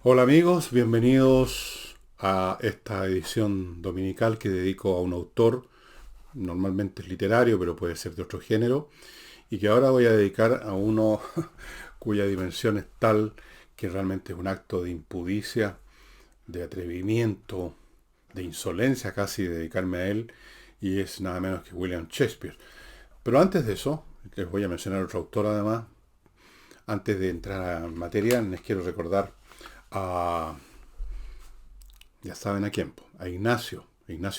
Hola amigos, bienvenidos a esta edición dominical que dedico a un autor, normalmente es literario, pero puede ser de otro género, y que ahora voy a dedicar a uno cuya dimensión es tal que realmente es un acto de impudicia, de atrevimiento, de insolencia casi dedicarme a él, y es nada menos que William Shakespeare. Pero antes de eso, les voy a mencionar otro autor además, antes de entrar en materia, les quiero recordar a ya saben a quién, po, a Ignacio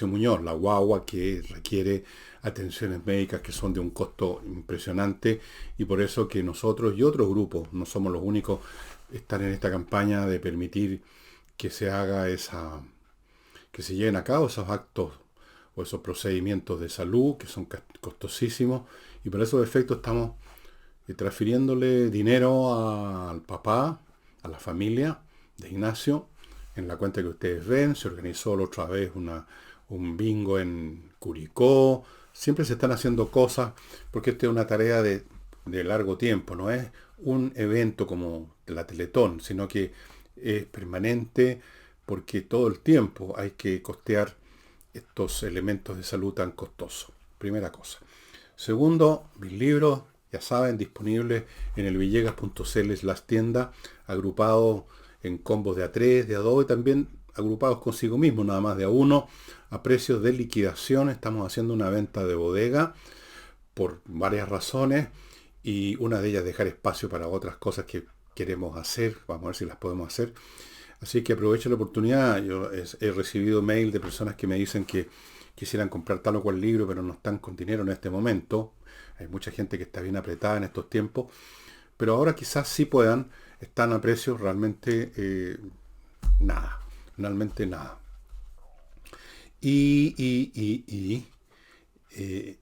Muñoz, la guagua que requiere atenciones médicas que son de un costo impresionante y por eso que nosotros y otros grupos no somos los únicos están en esta campaña de permitir que se haga que se lleven a cabo esos actos o esos procedimientos de salud que son costosísimos y por esos efectos estamos transfiriéndole dinero al papá, a la familia de Ignacio, en la cuenta que ustedes ven. Se organizó la otra vez un bingo en Curicó. Siempre se están haciendo cosas porque esta es una tarea de largo tiempo. No es un evento como la Teletón, sino que es permanente porque todo el tiempo hay que costear estos elementos de salud tan costosos. Primera cosa. Segundo, mis libros, ya saben, disponibles en el villegas.cl las tiendas, agrupados en combos de A3, de A2 y también agrupados consigo mismo, nada más de A1, a precios de liquidación. Estamos haciendo una venta de bodega por varias razones y una de ellas dejar espacio para otras cosas que queremos hacer. Vamos a ver si las podemos hacer. Así que aprovecho la oportunidad. Yo he recibido mail de personas que me dicen que quisieran comprar tal o cual libro, pero no están con dinero en este momento. Hay mucha gente que está bien apretada en estos tiempos, pero ahora quizás sí puedan. Están a precios realmente nada, realmente nada.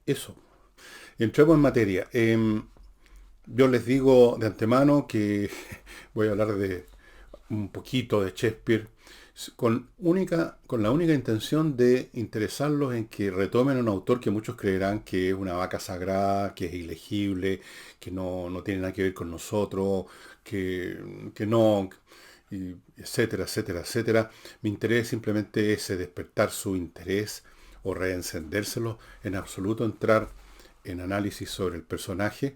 Eso. Entremos en materia. Yo les digo de antemano que voy a hablar de un poquito de Shakespeare con la única intención de interesarlos en que retomen un autor que muchos creerán que es una vaca sagrada, que es ilegible, que no tiene nada que ver con nosotros, que no, etcétera, etcétera, etcétera. Mi interés simplemente es despertar su interés o reencendérselo, en absoluto entrar en análisis sobre el personaje,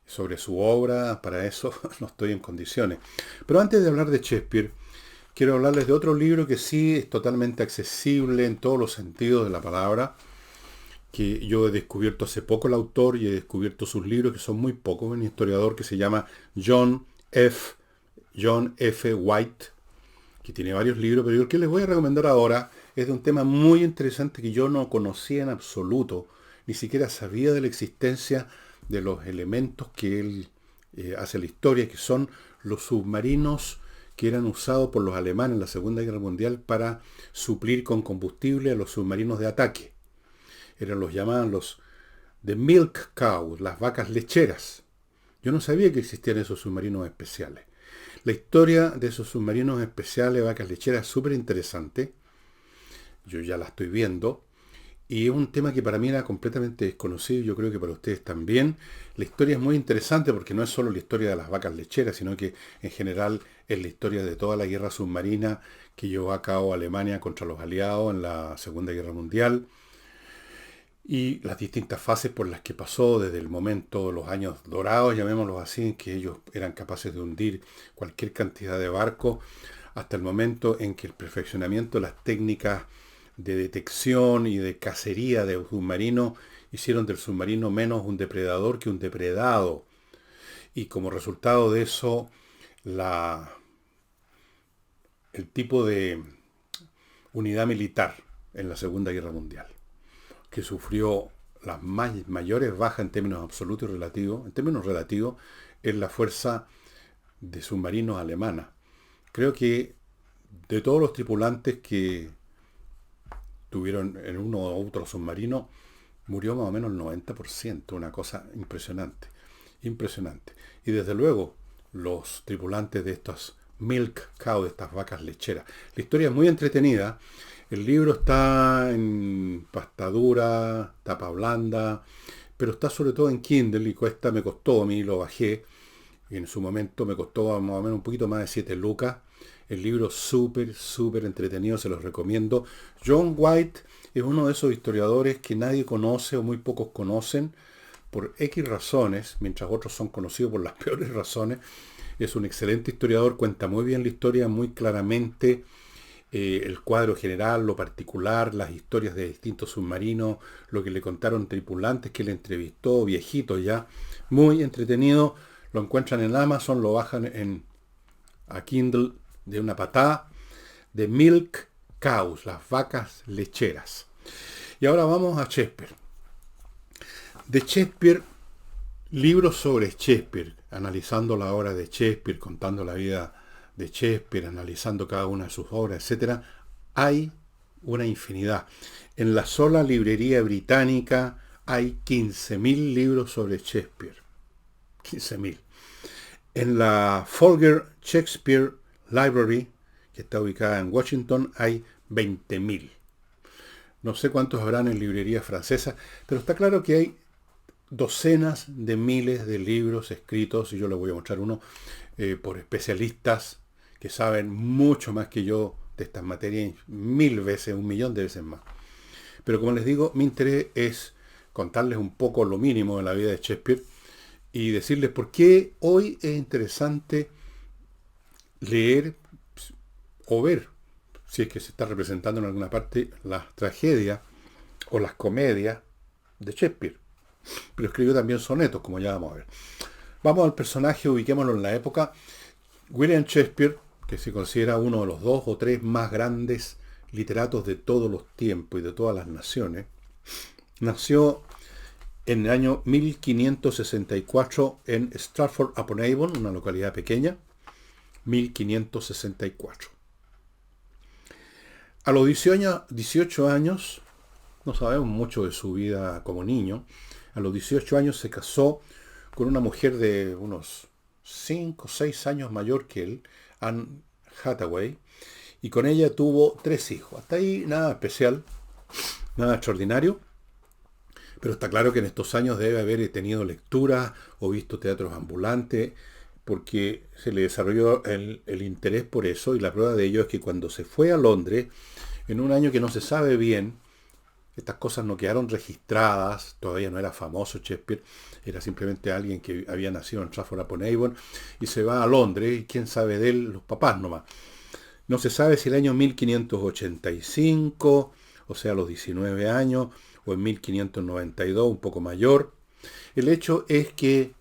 sobre su obra. Para eso no estoy en condiciones. Pero antes de hablar de Shakespeare, quiero hablarles de otro libro que sí es totalmente accesible en todos los sentidos de la palabra, que yo he descubierto hace poco el autor y he descubierto sus libros, que son muy pocos. Un historiador que se llama John F. White, que tiene varios libros, pero el que les voy a recomendar ahora es de un tema muy interesante que yo no conocía en absoluto, ni siquiera sabía de la existencia de los elementos que él hace la historia, que son los submarinos que eran usados por los alemanes en la Segunda Guerra Mundial para suplir con combustible a los submarinos de ataque. Los llamaban los The Milk Cows, las vacas lecheras. Yo no sabía que existían esos submarinos especiales. La historia de esos submarinos especiales, vacas lecheras, es súper interesante. Yo ya la estoy viendo. Y es un tema que para mí era completamente desconocido, yo creo que para ustedes también. La historia es muy interesante porque no es solo la historia de las vacas lecheras, sino que en general es la historia de toda la guerra submarina que llevó a cabo Alemania contra los aliados en la Segunda Guerra Mundial y las distintas fases por las que pasó desde el momento, los años dorados, llamémoslos así, en que ellos eran capaces de hundir cualquier cantidad de barcos, hasta el momento en que el perfeccionamiento de las técnicas de detección y de cacería de submarinos hicieron del submarino menos un depredador que un depredado. Y como resultado de eso, el tipo de unidad militar en la Segunda Guerra Mundial, que sufrió las mayores bajas en términos absolutos y relativos, en términos relativos, es la fuerza de submarinos alemana. Creo que de todos los tripulantes que tuvieron en uno u otro submarino, murió más o menos el 90%, una cosa impresionante, impresionante. Y desde luego, los tripulantes de estas milk cow, de estas vacas lecheras. La historia es muy entretenida. El libro está en pasta dura, tapa blanda, pero está sobre todo en Kindle y me costó, a mí lo bajé. y en su momento me costó más o menos un poquito más de 7 lucas. El libro súper entretenido, se los recomiendo. John White es uno de esos historiadores que nadie conoce o muy pocos conocen por X razones, mientras otros son conocidos por las peores razones. Es un excelente historiador, cuenta muy bien la historia, muy claramente, el cuadro general, lo particular, las historias de distintos submarinos, lo que le contaron tripulantes que le entrevistó, viejitos ya, muy entretenido. Lo encuentran en Amazon, lo bajan a Kindle de una patada. The Milk Cows, las vacas lecheras. Y ahora vamos a Shakespeare. De Shakespeare, libros sobre Shakespeare, analizando la obra de Shakespeare, contando la vida de Shakespeare, analizando cada una de sus obras, etc. Hay una infinidad. En la sola librería británica hay 15.000 libros sobre Shakespeare. 15.000. En la Folger Shakespeare Library, que está ubicada en Washington, hay 20.000. No sé cuántos habrán en librerías francesas, pero está claro que hay docenas de miles de libros escritos, y yo les voy a mostrar uno, por especialistas que saben mucho más que yo de estas materias, 1000 veces, 1.000.000 de veces más. Pero como les digo, mi interés es contarles un poco lo mínimo de la vida de Shakespeare y decirles por qué hoy es interesante leer o ver, si es que se está representando en alguna parte, las tragedias o las comedias de Shakespeare. Pero escribió también sonetos, como ya vamos a ver. Vamos al personaje, ubiquémoslo en la época. William Shakespeare, que se considera uno de los 2 o 3 más grandes literatos de todos los tiempos y de todas las naciones, nació en el año 1564 en Stratford-upon-Avon, una localidad pequeña, 1564. A los 18 años, no sabemos mucho de su vida como niño, a los 18 años se casó con una mujer de unos 5 o 6 años mayor que él, Anne Hathaway, y con ella tuvo 3 hijos. Hasta ahí nada especial, nada extraordinario, pero está claro que en estos años debe haber tenido lecturas o visto teatros ambulantes, porque se le desarrolló el interés por eso, y la prueba de ello es que cuando se fue a Londres, en un año que no se sabe bien, estas cosas no quedaron registradas, todavía no era famoso Shakespeare, era simplemente alguien que había nacido en Stratford-upon-Avon, y se va a Londres, y quién sabe de él, los papás nomás. No se sabe si el año 1585, o sea, los 19 años, o en 1592, un poco mayor. El hecho es que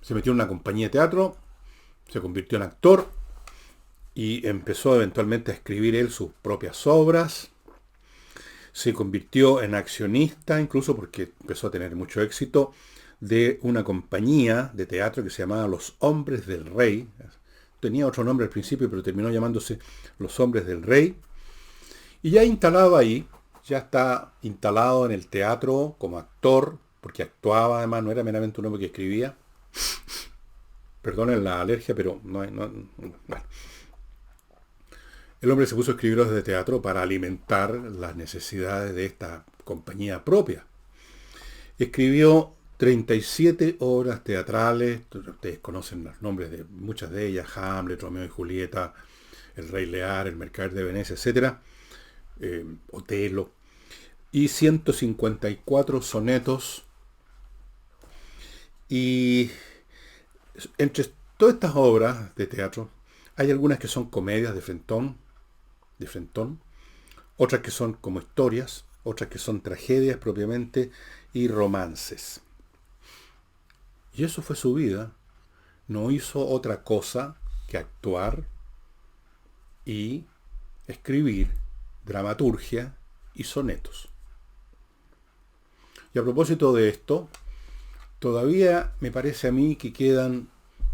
se metió en una compañía de teatro, se convirtió en actor y empezó eventualmente a escribir él sus propias obras. Se convirtió en accionista, incluso porque empezó a tener mucho éxito, de una compañía de teatro que se llamaba Los Hombres del Rey. Tenía otro nombre al principio, pero terminó llamándose Los Hombres del Rey. Y ya instalado ahí, ya está instalado en el teatro como actor, porque actuaba además, no era meramente un hombre que escribía. Perdonen la alergia, pero bueno. El hombre se puso a escribir obras de teatro para alimentar las necesidades de esta compañía propia. Escribió 37 obras teatrales, ustedes conocen los nombres de muchas de ellas, Hamlet, Romeo y Julieta, El Rey Lear, El Mercader de Venecia, etc., Otelo, y 154 sonetos. Y entre todas estas obras de teatro, hay algunas que son comedias de frentón, otras que son como historias, otras que son tragedias propiamente, y romances. Y eso fue su vida. No hizo otra cosa que actuar y escribir dramaturgia y sonetos. Y a propósito de esto, todavía me parece a mí que quedan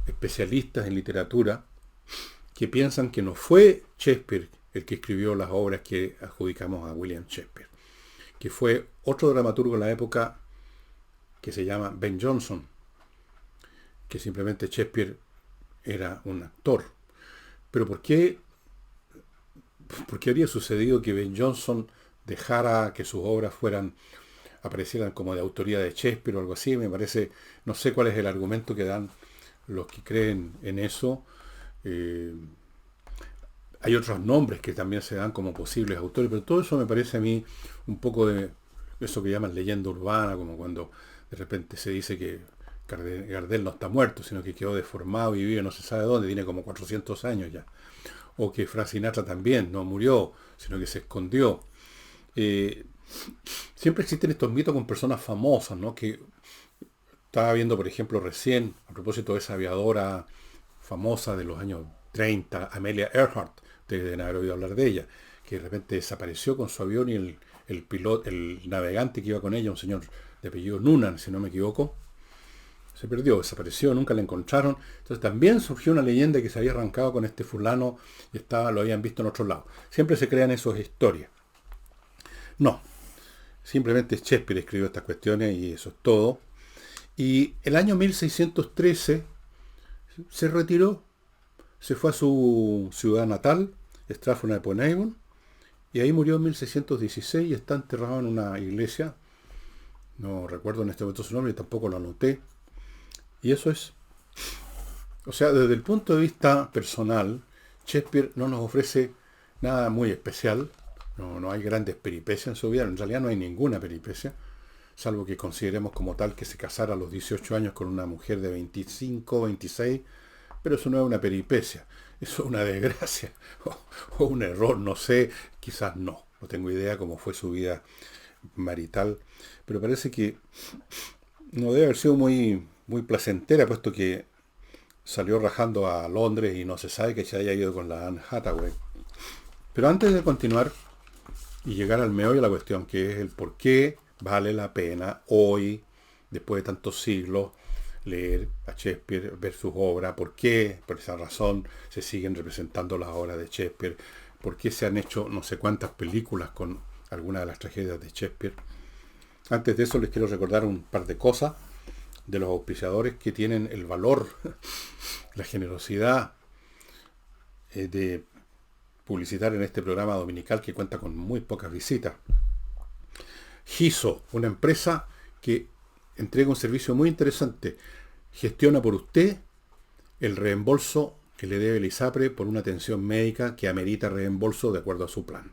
especialistas en literatura que piensan que no fue Shakespeare el que escribió las obras que adjudicamos a William Shakespeare, que fue otro dramaturgo en la época que se llama Ben Jonson, que simplemente Shakespeare era un actor. Pero ¿por qué habría sucedido que Ben Jonson dejara que sus obras fueran aparecieran como de autoría de Shakespeare o algo así. Me parece, no sé cuál es el argumento que dan los que creen en eso. Eh, Hay otros nombres que también se dan como posibles autores, pero todo eso me parece a mí un poco de eso que llaman leyenda urbana, como cuando de repente se dice que Gardel no está muerto, sino que quedó deformado y vive no se sabe dónde, tiene como 400 años ya. O que Frank Sinatra también no murió, sino que se escondió. Eh, Siempre existen estos mitos con personas famosas, ¿no? Que estaba viendo, por ejemplo, recién, a propósito de esa aviadora famosa de los años 30, Amelia Earhart, ustedes deben haber oído hablar de ella, que de repente desapareció con su avión y el piloto, el navegante que iba con ella, un señor de apellido Noonan, si no me equivoco, se perdió, desapareció, nunca la encontraron. Entonces también surgió una leyenda que se había arrancado con este fulano y lo habían visto en otro lado. Siempre se crean esas historias. No, simplemente Shakespeare escribió estas cuestiones y eso es todo. Y el año 1613 se retiró, se fue a su ciudad natal, Stratford-upon-Avon, y ahí murió en 1616 y está enterrado en una iglesia. No recuerdo en este momento su nombre, tampoco lo anoté. Y eso es. O sea, desde el punto de vista personal, Shakespeare no nos ofrece nada muy especial. No hay grandes peripecias en su vida. En realidad no hay ninguna peripecia, salvo que consideremos como tal que se casara a los 18 años con una mujer de 25, 26, pero eso no es una peripecia, eso es una desgracia, o un error, no sé, quizás no tengo idea cómo fue su vida marital, pero parece que no debe haber sido muy placentera, puesto que salió rajando a Londres y no se sabe que se haya ido con la Anne Hathaway. Pero antes de continuar y llegar al meollo de la cuestión, que es el por qué vale la pena hoy, después de tantos siglos, leer a Shakespeare, ver sus obras, por qué, por esa razón, se siguen representando las obras de Shakespeare, por qué se han hecho no sé cuántas películas con algunas de las tragedias de Shakespeare. Antes de eso les quiero recordar un par de cosas de los auspiciadores que tienen el valor, la generosidad de publicitar en este programa dominical que cuenta con muy pocas visitas. Giso, una empresa que entrega un servicio muy interesante. Gestiona por usted el reembolso que le debe el ISAPRE por una atención médica que amerita reembolso de acuerdo a su plan.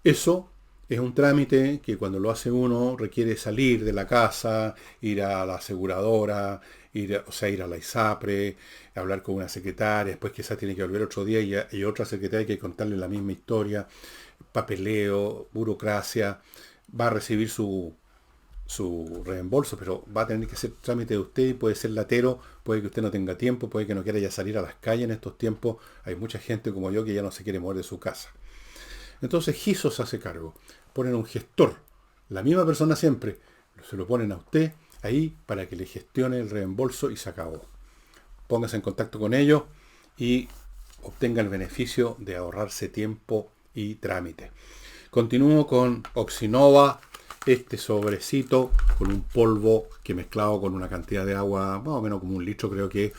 Eso es un trámite que cuando lo hace uno requiere salir de la casa, ir a la aseguradora, ir a la ISAPRE, hablar con una secretaria, después que esa tiene que volver otro día y otra secretaria hay que contarle la misma historia, papeleo, burocracia, va a recibir su reembolso, pero va a tener que hacer trámite de usted y puede ser latero, puede que usted no tenga tiempo, puede que no quiera ya salir a las calles en estos tiempos. Hay mucha gente como yo que ya no se quiere mover de su casa. Entonces Giso se hace cargo. Ponen un gestor, la misma persona siempre, se lo ponen a usted ahí para que le gestione el reembolso y se acabó. Póngase en contacto con ellos y obtenga el beneficio de ahorrarse tiempo y trámite. Continúo con Oxinova, este sobrecito con un polvo que mezclado con una cantidad de agua, más o menos como 1 litro creo que,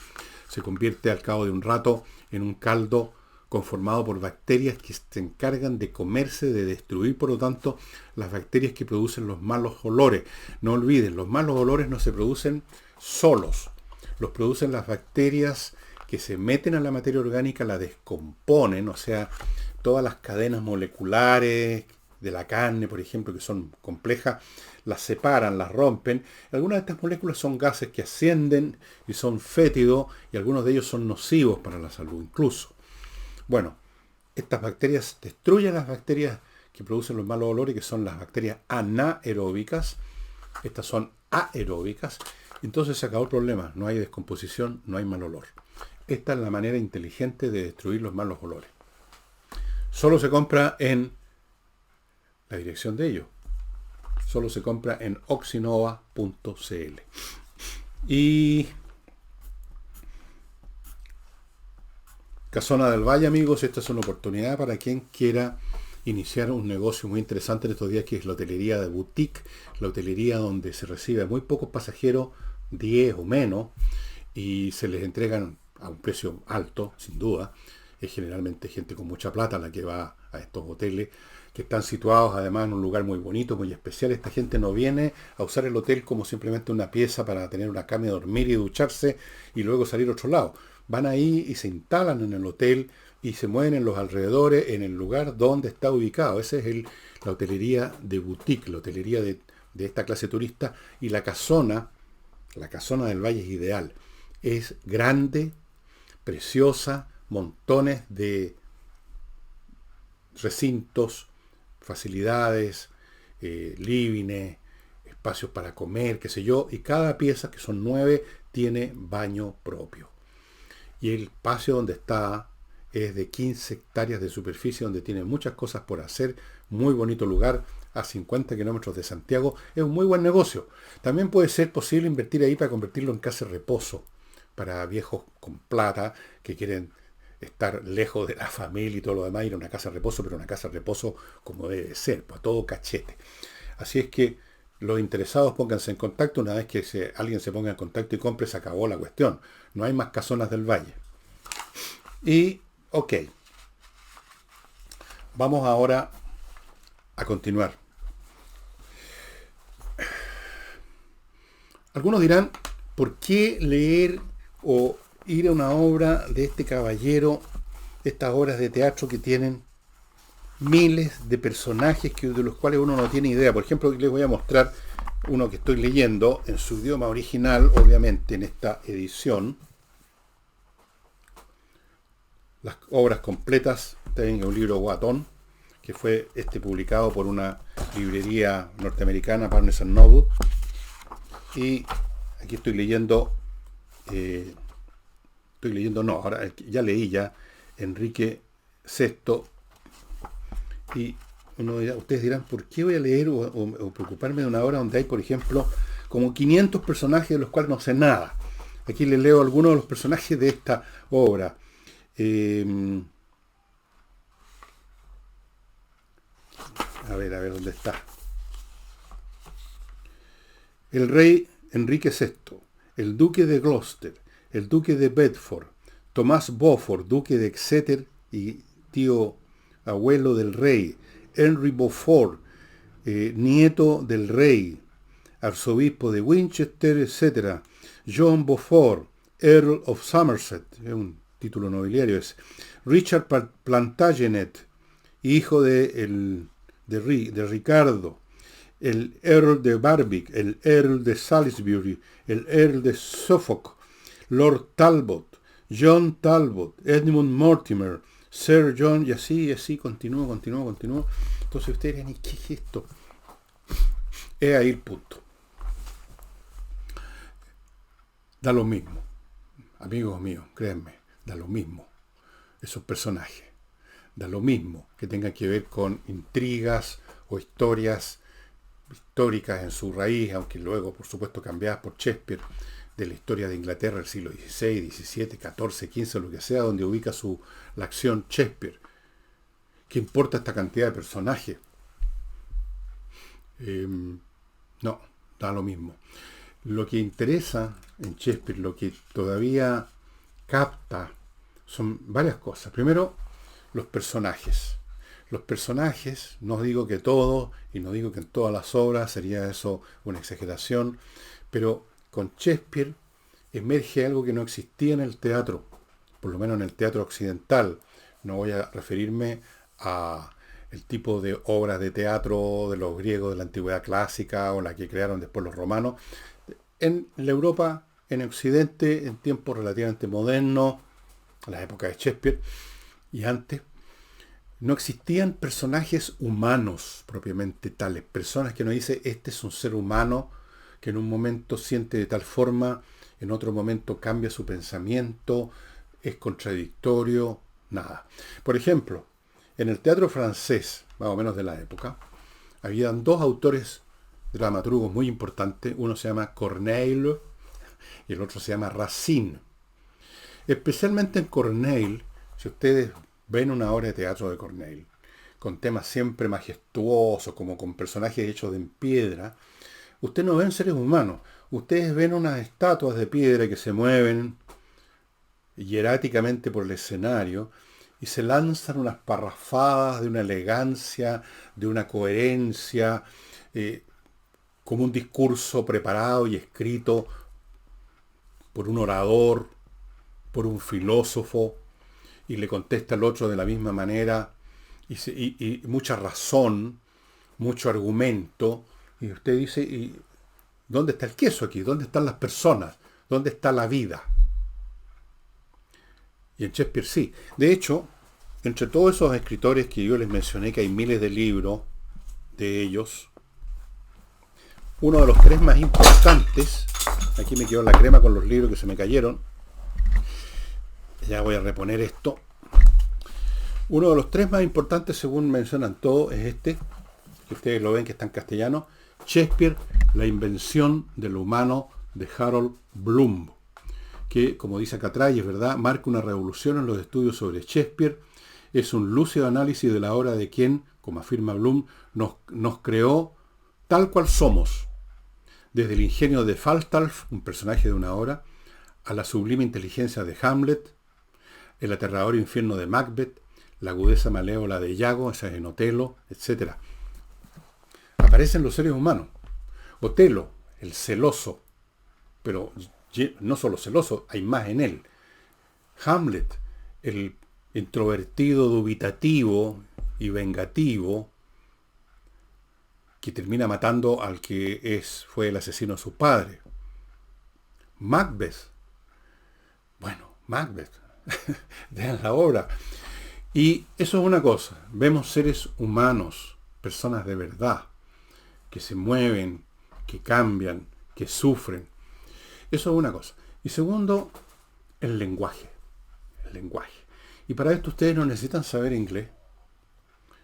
se convierte al cabo de un rato en un caldo conformado por bacterias que se encargan de comerse, de destruir, por lo tanto, las bacterias que producen los malos olores. No olviden, los malos olores no se producen solos, los producen las bacterias que se meten a la materia orgánica, la descomponen, o sea, todas las cadenas moleculares de la carne, por ejemplo, que son complejas, las separan, las rompen. Algunas de estas moléculas son gases que ascienden y son fétidos, y algunos de ellos son nocivos para la salud incluso. Bueno, estas bacterias destruyen las bacterias que producen los malos olores, que son las bacterias anaeróbicas. Estas son aeróbicas. Entonces se acabó el problema. No hay descomposición, no hay mal olor. Esta es la manera inteligente de destruir los malos olores. Solo se compra en la dirección de ellos. Solo se compra en oxinova.cl. Y Casona del Valle, amigos, esta es una oportunidad para quien quiera iniciar un negocio muy interesante en estos días, que es la hotelería de boutique, la hotelería donde se recibe a muy pocos pasajeros, 10 o menos, y se les entregan a un precio alto, sin duda. Es generalmente gente con mucha plata la que va a estos hoteles que están situados además en un lugar muy bonito, muy especial. Esta gente no viene a usar el hotel como simplemente una pieza para tener una cama y dormir y ducharse y luego salir a otro lado. Van ahí y se instalan en el hotel y se mueven en los alrededores, en el lugar donde está ubicado. Esa es la hotelería de boutique, la hotelería de esta clase turista. Y la casona del Valle es ideal. Es grande, preciosa, montones de recintos, facilidades, livings, espacios para comer, qué sé yo, y cada pieza, que son 9, tiene baño propio. Y el espacio donde está es de 15 hectáreas de superficie, donde tiene muchas cosas por hacer, muy bonito lugar, a 50 kilómetros de Santiago, es un muy buen negocio. También puede ser posible invertir ahí para convertirlo en casa de reposo, para viejos con plata que quieren estar lejos de la familia y todo lo demás, ir a una casa de reposo, pero una casa de reposo como debe ser, pues a todo cachete. Así es que los interesados pónganse en contacto. Una vez que alguien se ponga en contacto y compre, se acabó la cuestión. No hay más casonas del Valle. Y, ok. Vamos ahora a continuar. Algunos dirán, ¿por qué leer o ir a una obra de este caballero, estas obras de teatro que tienen miles de personajes de los cuales uno no tiene idea? Por ejemplo, les voy a mostrar uno que estoy leyendo en su idioma original, obviamente en esta edición. Las obras completas, tienen un libro guatón, que fue publicado por una librería norteamericana, Barnes and Noble. Y aquí estoy leyendo, ahora ya leí Enrique VI. Y ustedes dirán, ¿por qué voy a leer o preocuparme de una obra donde hay, por ejemplo, como 500 personajes de los cuales no sé nada? Aquí les leo algunos de los personajes de esta obra. A ver, ¿dónde está? El rey Enrique VI, el duque de Gloucester, el duque de Bedford, Tomás Beaufort, duque de Exeter y tío abuelo del rey, Henry Beaufort, nieto del rey, arzobispo de Winchester, etc. John Beaufort, Earl of Somerset, es un título nobiliario ese. Richard Plantagenet, hijo de Ricardo, el Earl de Warwick, el Earl de Salisbury, el Earl de Suffolk, Lord Talbot, John Talbot, Edmund Mortimer, Sir John, y así, continúo. Entonces ustedes dirán, ¿y qué es esto? Es ahí el punto. Da lo mismo, amigos míos, créanme, da lo mismo esos personajes. Da lo mismo que tengan que ver con intrigas o historias históricas en su raíz, aunque luego, por supuesto, cambiadas por Shakespeare, de la historia de Inglaterra del siglo XVI, XVII, XIV, XV, lo que sea, donde ubica la acción Shakespeare. ¿Qué importa esta cantidad de personajes? No, da lo mismo. Lo que interesa en Shakespeare, lo que todavía capta, son varias cosas. Primero, los personajes. Los personajes, no digo que todos, y no digo que en todas las obras, sería eso una exageración, pero con Shakespeare emerge algo que no existía en el teatro, por lo menos en el teatro occidental. No voy a referirme a el tipo de obras de teatro de los griegos de la antigüedad clásica o la que crearon después los romanos. En la Europa, en Occidente, en tiempos relativamente modernos, a la época de Shakespeare y antes, no existían personajes humanos propiamente tales, personas que uno dice, este es un ser humano que en un momento siente de tal forma, en otro momento cambia su pensamiento, es contradictorio, nada. Por ejemplo, en el teatro francés, más o menos de la época, habían dos autores dramaturgos muy importantes, uno se llama Corneille y el otro se llama Racine. Especialmente en Corneille, si ustedes ven una obra de teatro de Corneille, con temas siempre majestuosos, como con personajes hechos en piedra, ustedes no ven seres humanos, ustedes ven unas estatuas de piedra que se mueven hieráticamente por el escenario, y se lanzan unas parrafadas de una elegancia, de una coherencia, como un discurso preparado y escrito por un orador, por un filósofo, y le contesta al otro de la misma manera, y mucha razón, mucho argumento, y usted dice, ¿y dónde está el queso aquí? ¿Dónde están las personas? ¿Dónde está la vida? Y en Shakespeare sí. De hecho, entre todos esos escritores que yo les mencioné, que hay miles de libros de ellos, uno de los tres más importantes, aquí me quedó la crema con los libros que se me cayeron, ya voy a reponer esto. Uno de los tres más importantes, según mencionan todos, es este, que ustedes lo ven que está en castellano, Shakespeare, la invención de lo humano, de Harold Bloom, que, como dice acá atrás, y es verdad, marca una revolución en los estudios sobre Shakespeare. Es un lúcido análisis de la obra de quien, como afirma Bloom, nos creó tal cual somos, desde el ingenio de Falstaff, un personaje de una obra, a la sublime inteligencia de Hamlet, el aterrador infierno de Macbeth, la agudeza malévola de Iago, esa es en Otelo, etc. Aparecen los seres humanos. Otelo, el celoso, pero no solo celoso, hay más en él. Hamlet, el introvertido, dubitativo y vengativo, que termina matando al que fue el asesino de su padre. Macbeth, vean la obra. Y eso es una cosa, vemos seres humanos, personas de verdad, que se mueven, que cambian, que sufren. Eso es una cosa. Y segundo, el lenguaje. El lenguaje. Y para esto ustedes no necesitan saber inglés.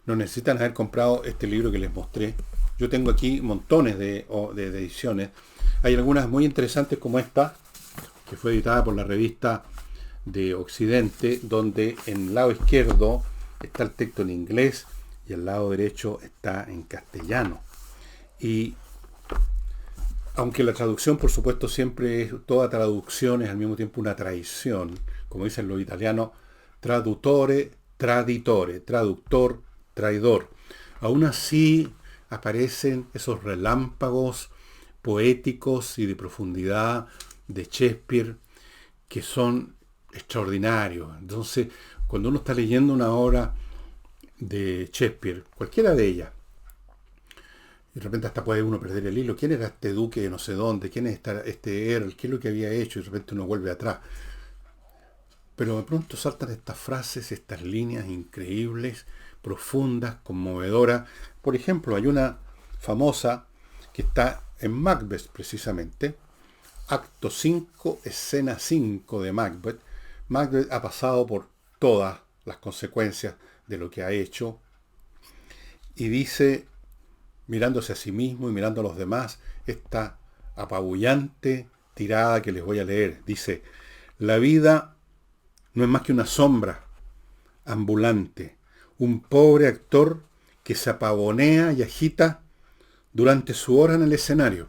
No necesitan haber comprado este libro que les mostré. Yo tengo aquí montones de ediciones. Hay algunas muy interesantes como esta, que fue editada por la revista de Occidente, donde en el lado izquierdo está el texto en inglés y el lado derecho está en castellano. Y aunque la traducción, por supuesto, siempre es, toda traducción es al mismo tiempo una traición, como dicen los italianos, traduttore, traditore, traductor, traidor. Aún así aparecen esos relámpagos poéticos y de profundidad de Shakespeare que son extraordinarios. Entonces, cuando uno está leyendo una obra de Shakespeare, cualquiera de ellas, y de repente hasta puede uno perder el hilo. ¿Quién era este duque de no sé dónde? ¿Quién es este Earl? ¿Qué es lo que había hecho? Y de repente uno vuelve atrás. Pero de pronto saltan estas frases, estas líneas increíbles, profundas, conmovedoras. Por ejemplo, hay una famosa que está en Macbeth precisamente, acto 5, escena 5 de Macbeth. Macbeth ha pasado por todas las consecuencias de lo que ha hecho y dice, mirándose a sí mismo y mirando a los demás, esta apabullante tirada que les voy a leer. Dice, la vida no es más que una sombra ambulante, un pobre actor que se apavonea y agita durante su hora en el escenario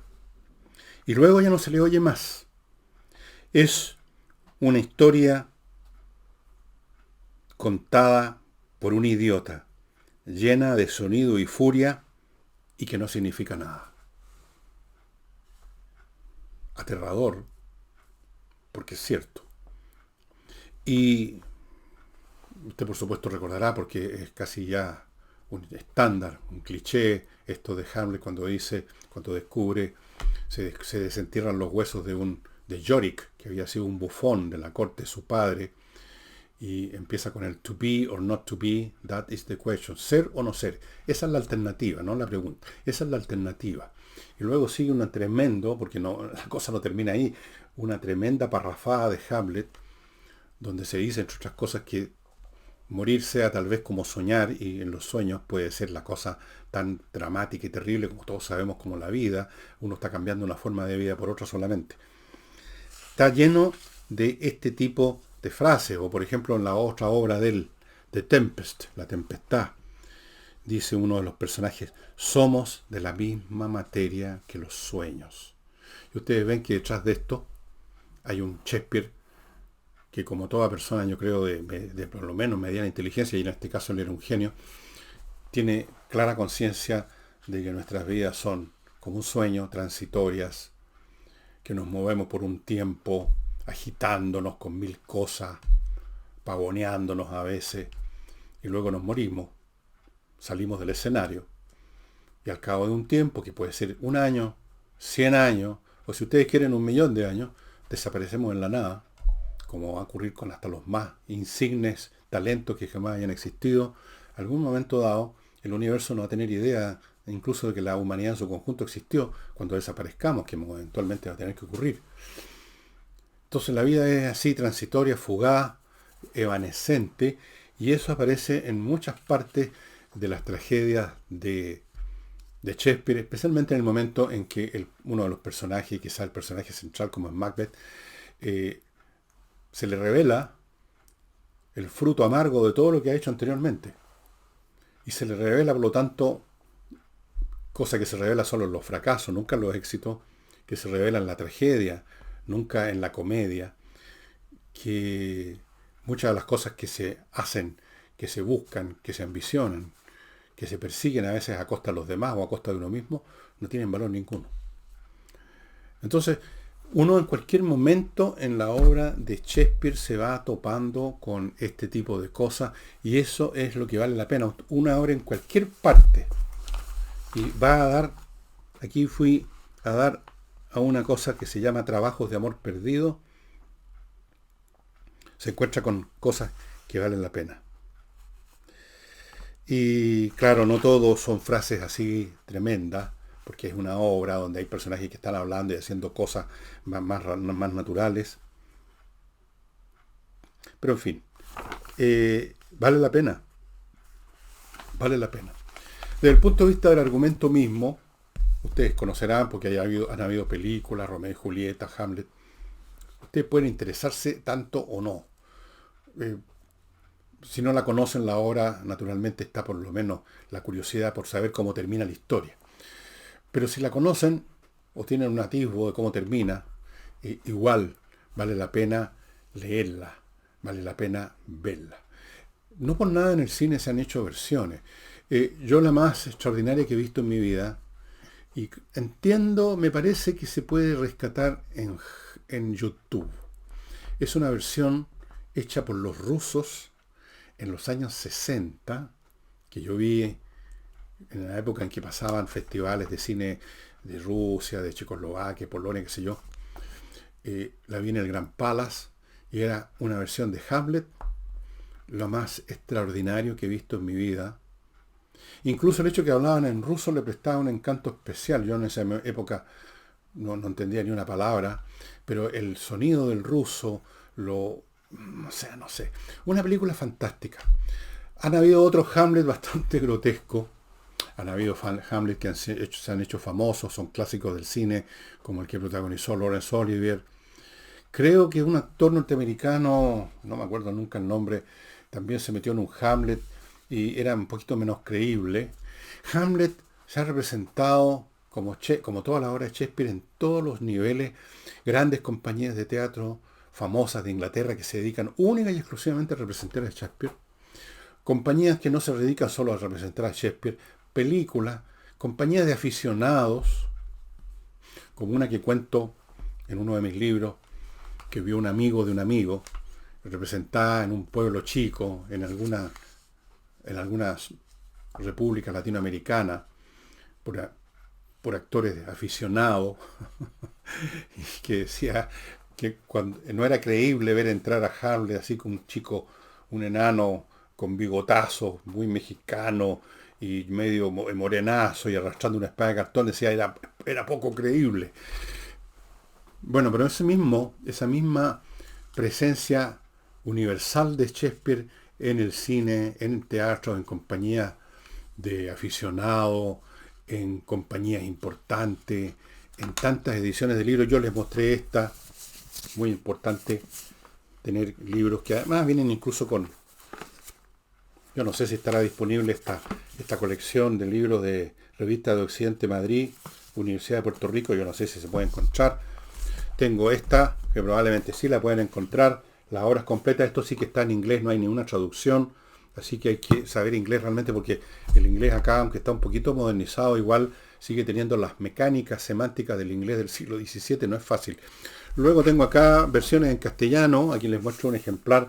y luego ya no se le oye más. Es una historia contada por un idiota, llena de sonido y furia y que no significa nada. Aterrador, porque es cierto. Y usted por supuesto recordará, porque es casi ya un estándar, un cliché, esto de Hamlet cuando dice, cuando descubre, se desentierran los huesos de Yorick, que había sido un bufón de la corte de su padre, y empieza con el to be or not to be, that is the question. Ser o no ser. Esa es la alternativa, no la pregunta. Esa es la alternativa. Y luego sigue una tremendo, porque la cosa no termina ahí, una tremenda parrafada de Hamlet, donde se dice, entre otras cosas, que morir sea tal vez como soñar, y en los sueños puede ser la cosa tan dramática y terrible como todos sabemos, como la vida. Uno está cambiando una forma de vida por otra solamente. Está lleno de este tipo de frases, o por ejemplo en la otra obra de él, The Tempest, La Tempestad, dice uno de los personajes, somos de la misma materia que los sueños. Y ustedes ven que detrás de esto hay un Shakespeare que como toda persona, yo creo, de por lo menos mediana inteligencia, y en este caso él era un genio, tiene clara conciencia de que nuestras vidas son como un sueño, transitorias, que nos movemos por un tiempo, agitándonos con mil cosas, pavoneándonos a veces, y luego nos morimos, salimos del escenario, y al cabo de un tiempo, que puede ser 1 año, 100 años, o si ustedes quieren 1 millón de años, desaparecemos en la nada, como va a ocurrir con hasta los más insignes talentos que jamás hayan existido. Algún momento dado, el universo no va a tener idea incluso de que la humanidad en su conjunto existió cuando desaparezcamos, que eventualmente va a tener que ocurrir. Entonces la vida es así, transitoria, fugaz, evanescente, y eso aparece en muchas partes de las tragedias de Shakespeare, especialmente en el momento en que uno de los personajes, quizá el personaje central como es Macbeth, se le revela el fruto amargo de todo lo que ha hecho anteriormente. Y se le revela, por lo tanto, cosa que se revela solo en los fracasos, nunca en los éxitos, que se revela en la tragedia, nunca en la comedia, que muchas de las cosas que se hacen, que se buscan, que se ambicionan, que se persiguen a veces a costa de los demás o a costa de uno mismo, no tienen valor ninguno. Entonces, uno en cualquier momento en la obra de Shakespeare se va topando con este tipo de cosas, y eso es lo que vale la pena. Una obra en cualquier parte. Y va a dar, aquí fui a dar a una cosa que se llama Trabajos de Amor Perdido. Se encuentra con cosas que valen la pena. Y claro, no todos son frases así tremendas, porque es una obra donde hay personajes que están hablando y haciendo cosas más naturales. Pero en fin, vale la pena. Vale la pena. Desde el punto de vista del argumento mismo, ustedes conocerán, porque han habido películas, Romeo y Julieta, Hamlet. Ustedes pueden interesarse tanto o no. Si no la conocen la obra, naturalmente está por lo menos la curiosidad por saber cómo termina la historia. Pero si la conocen o tienen un atisbo de cómo termina, igual vale la pena leerla, vale la pena verla. No por nada en el cine se han hecho versiones. Yo la más extraordinaria que he visto en mi vida, y entiendo, me parece que se puede rescatar en YouTube. Es una versión hecha por los rusos en los años 60, que yo vi en la época en que pasaban festivales de cine de Rusia, de Checoslovaquia, Polonia, qué sé yo. La vi en el Grand Palace y era una versión de Hamlet, lo más extraordinario que he visto en mi vida. Incluso el hecho que hablaban en ruso le prestaba un encanto especial. Yo en esa época no entendía ni una palabra, pero el sonido del ruso, no sé. Una película fantástica. Han habido otros Hamlet bastante grotescos. Han habido Hamlet que se han hecho famosos, son clásicos del cine, como el que protagonizó Laurence Olivier. Creo que un actor norteamericano, no me acuerdo nunca el nombre, también se metió en un Hamlet y era un poquito menos creíble. Hamlet se ha representado como toda la obra de Shakespeare en todos los niveles. Grandes compañías de teatro famosas de Inglaterra que se dedican única y exclusivamente a representar a Shakespeare. Compañías que no se dedican solo a representar a Shakespeare. Películas, compañías de aficionados, como una que cuento en uno de mis libros, que vio un amigo de un amigo, representada en un pueblo chico, en algunas repúblicas latinoamericanas, por actores aficionados, y que decía que no era creíble ver entrar a Hamlet así con un chico, un enano con bigotazo, muy mexicano, y medio morenazo y arrastrando una espada de cartón, decía era poco creíble. Bueno, pero esa misma presencia universal de Shakespeare en el cine, en el teatro, en compañías de aficionados, en compañías importantes, en tantas ediciones de libros. Yo les mostré esta, muy importante tener libros que además vienen incluso con... Yo no sé si estará disponible esta colección de libros de Revista de Occidente Madrid, Universidad de Puerto Rico. Yo no sé si se puede encontrar. Tengo esta, que probablemente sí la pueden encontrar, las obras completas. Esto sí que está en inglés, no hay ninguna traducción. Así que hay que saber inglés realmente porque el inglés acá, aunque está un poquito modernizado, igual sigue teniendo las mecánicas semánticas del inglés del siglo XVII, no es fácil. Luego tengo acá versiones en castellano, aquí les muestro un ejemplar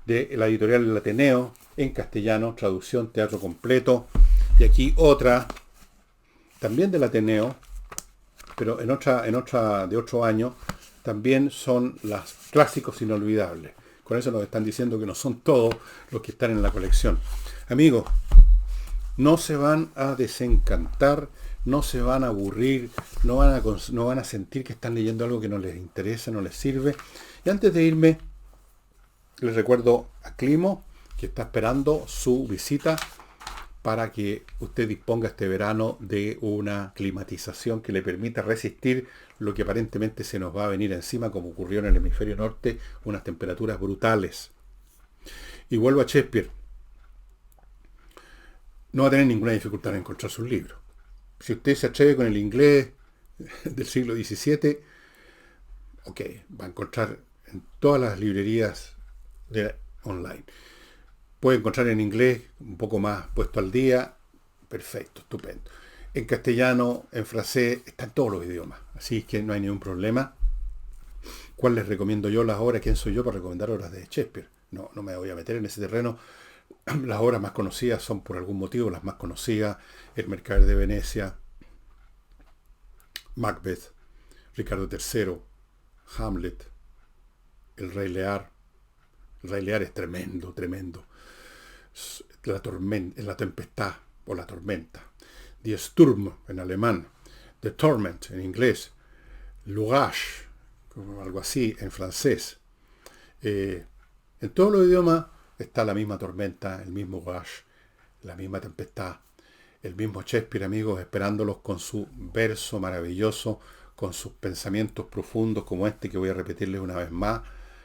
de la editorial El Ateneo, en castellano, traducción, teatro completo, y aquí otra, también del Ateneo, pero en otra de 8 años, también son los clásicos inolvidables. Con eso nos están diciendo que no son todos los que están en la colección. Amigos, no se van a desencantar, no se van a aburrir, no van a sentir que están leyendo algo que no les interesa, no les sirve. Y antes de irme, les recuerdo a Climo, que está esperando su visita para que usted disponga este verano de una climatización que le permita resistir lo que aparentemente se nos va a venir encima, como ocurrió en el hemisferio norte, unas temperaturas brutales. Y vuelvo a Shakespeare. No va a tener ninguna dificultad en encontrar sus libros. Si usted se atreve con el inglés del siglo XVII, ok, va a encontrar en todas las librerías online. Puede encontrar en inglés un poco más puesto al día. Perfecto, estupendo. En castellano, en francés, está en todos los idiomas. Así que no hay ningún problema. ¿Cuál les recomiendo yo las obras? ¿Quién soy yo para recomendar obras de Shakespeare? No me voy a meter en ese terreno. Las obras más conocidas son por algún motivo las más conocidas. El Mercader de Venecia, Macbeth, Ricardo III, Hamlet, El Rey Lear. El Rey Lear es tremendo, tremendo. La tempestad o la tormenta. Die Sturm en alemán. The Torment en inglés. L'Orage, como algo así en francés. En todos los idiomas está la misma tormenta, el mismo orage, la misma tempestad. El mismo Shakespeare, amigos, esperándolos con su verso maravilloso, con sus pensamientos profundos como este que voy a repetirles una vez más,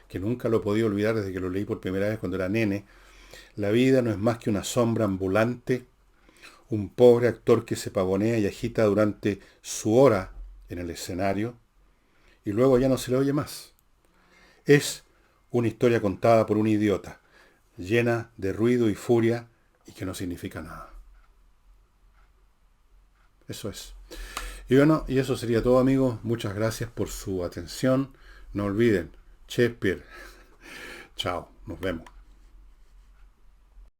que nunca lo he podido olvidar desde que lo leí por primera vez cuando era nene. La vida no es más que una sombra ambulante, un pobre actor que se pavonea y agita durante su hora en el escenario y luego ya no se le oye más. Es una historia contada por un idiota, llena de ruido y furia y que no significa nada. Eso es. Y bueno, y eso sería todo, amigos. Muchas gracias por su atención. No olviden, Shakespeare. Chao, nos vemos.